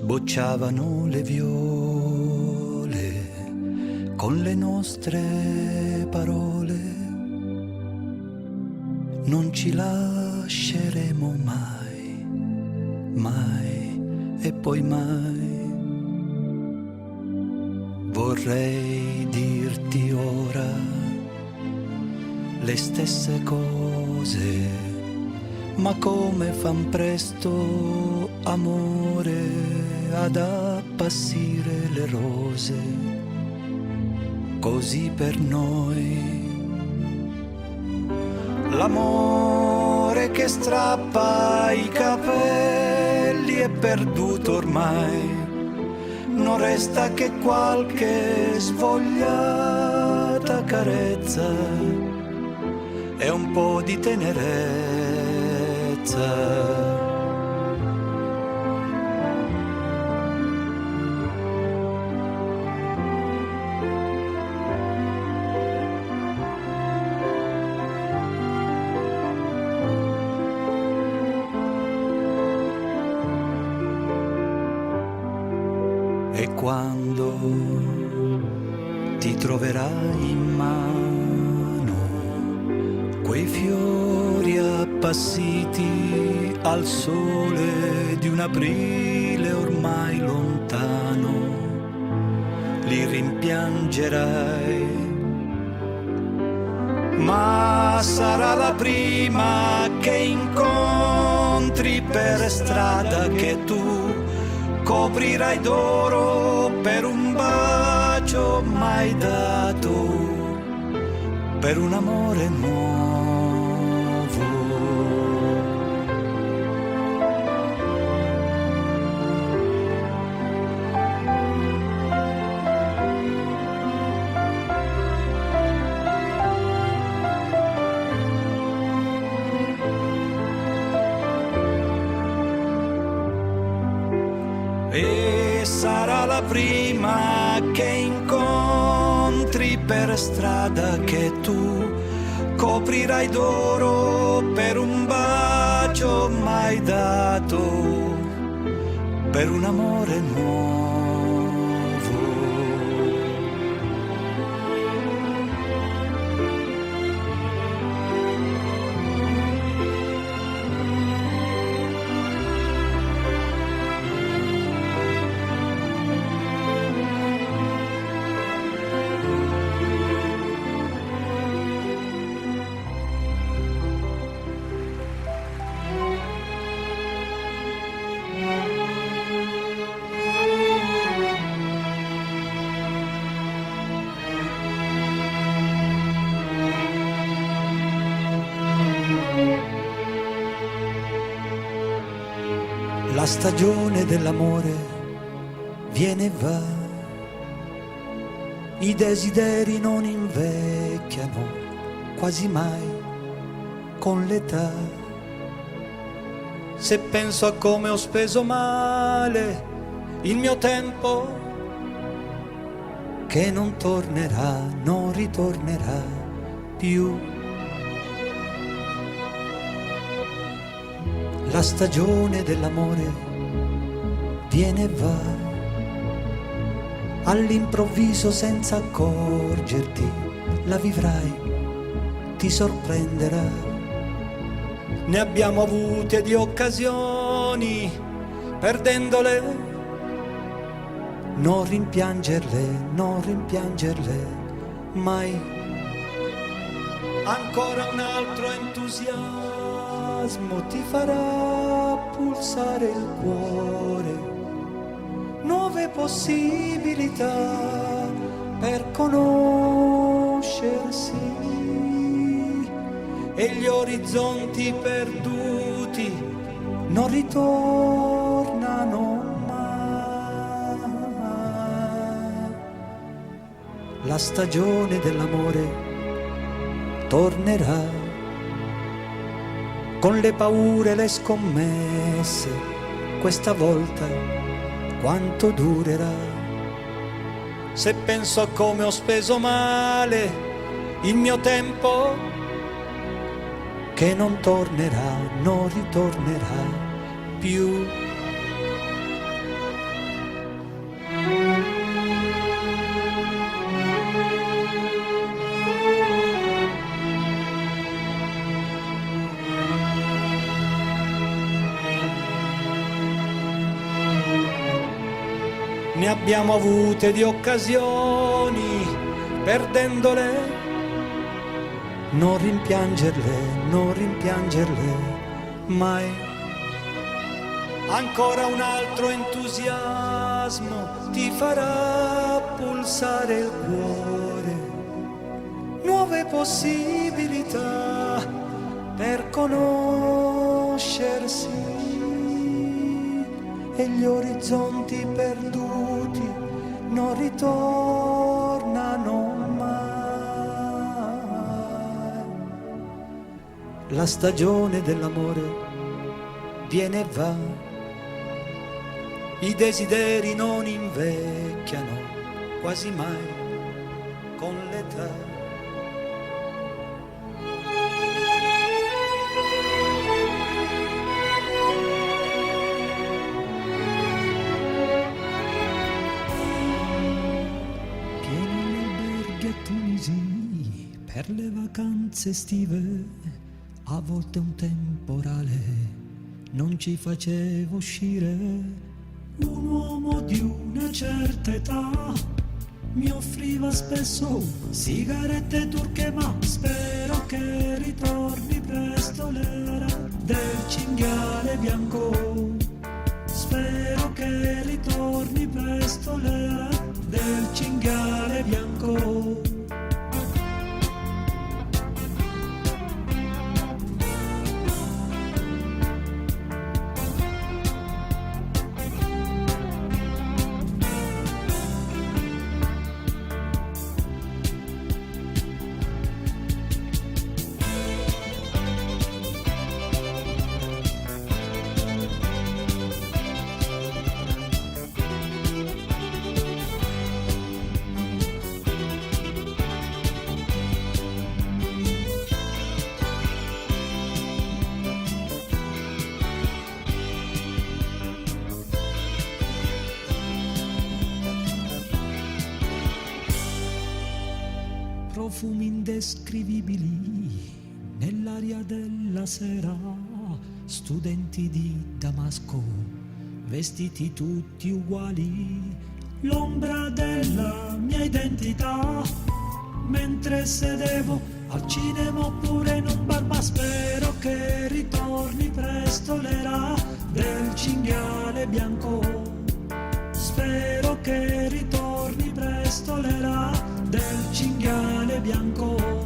sbocciavano le viole con le nostre parole. Non ci lasceremo mai, mai e poi mai. Vorrei dirti ora le stesse cose, ma come fan presto, amore, ad appassire le rose, così per noi. L'amore che strappa i capelli è perduto ormai, non resta che qualche svogliata carezza e un po' di tenerezza. E quando ti troverai in mano quei fiori appassiti al sole di un aprile ormai lontano, li rimpiangerai, ma sarà la prima che incontri per strada che tu coprirai d'oro per un bacio mai dato, per un amore nuovo. E sarà la prima che incontri per strada che tu coprirai d'oro per un bacio mai dato, per un amore nuovo. La stagione dell'amore viene e va, i desideri non invecchiano quasi mai con l'età. Se penso a come ho speso male il mio tempo, che non tornerà, non ritornerà più. La stagione dell'amore viene e va, all'improvviso senza accorgerti, la vivrai, ti sorprenderà. Ne abbiamo avute di occasioni, perdendole, non rimpiangerle mai. Ancora un altro entusiasmo ti farà pulsare il cuore, nuove possibilità per conoscersi, e gli orizzonti perduti non ritornano mai. La stagione dell'amore tornerà, con le paure, le scommesse, questa volta quanto durerà? Se penso a come ho speso male il mio tempo, che non tornerà, non ritornerà più. ne abbiamo avute di occasioni, perdendole. Non rimpiangerle mai. Ancora un altro entusiasmo ti farà pulsare il cuore, nuove possibilità per conoscersi e gli orizzonti perduti non ritornano mai. La stagione dell'amore viene e va, i desideri non invecchiano quasi mai con l'età. Per le vacanze estive, a volte un temporale non ci faceva uscire. Un uomo di una certa età mi offriva spesso sigarette turche, ma spero che ritorni presto l'era del cinghiale bianco. Spero che ritorni presto l'era del cinghiale bianco. Profumi indescrivibili nell'aria della sera, studenti di Damasco, vestiti tutti uguali, l'ombra della mia identità, mentre sedevo al cinema oppure in un bar, ma spero che ritorni presto l'era del cinghiale bianco. Spero che ritorni presto l'era del cinghiale bianco.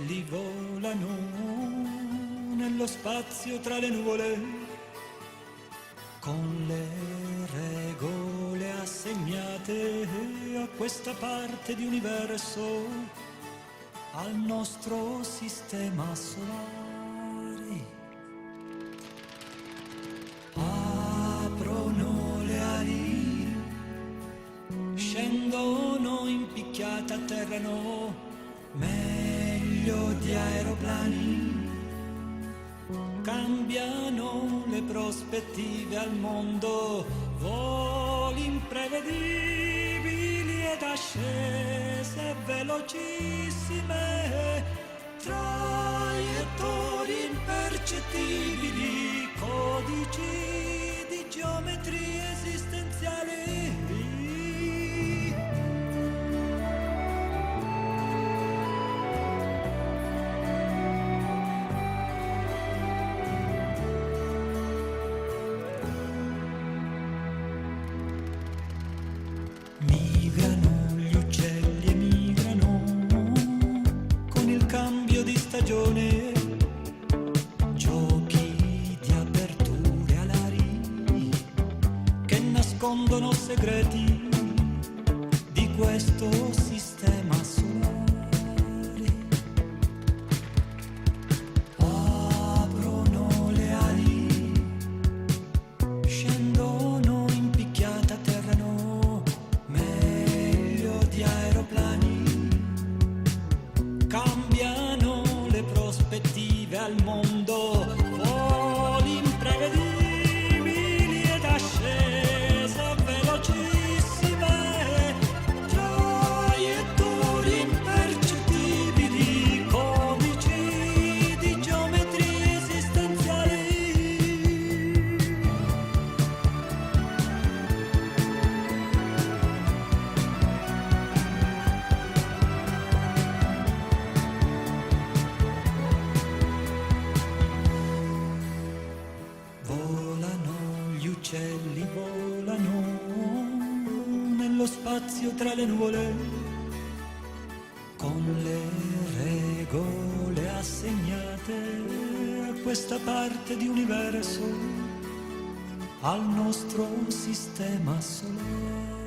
uccelli volano nello spazio tra le nuvole, con le regole assegnate a questa parte di universo, al nostro sistema solare. Aprono le ali, scendono impicchiate, atterrano meglio di aeroplani, cambiano le prospettive al mondo, voli imprevedibili ed ascese velocissime, traiettorie impercettibili, codici di geometrie esistenziali. Migrano gli uccelli, emigrano con il cambio di stagione, giochi di aperture alari che nascondono segreti di questo sistema solare. Aprono le ali, scendono impicchiate, atterrano meglio di aeroplani, cambiano le prospettive al mondo, voli imprevedibili ed ascese velocissime, traiettorie impercettibili, codici di geometrie esistenziali. Volano gli uccelli, volano nello spazio tra le nuvole, con le regole assegnate a questa parte di universo, al nostro sistema solare.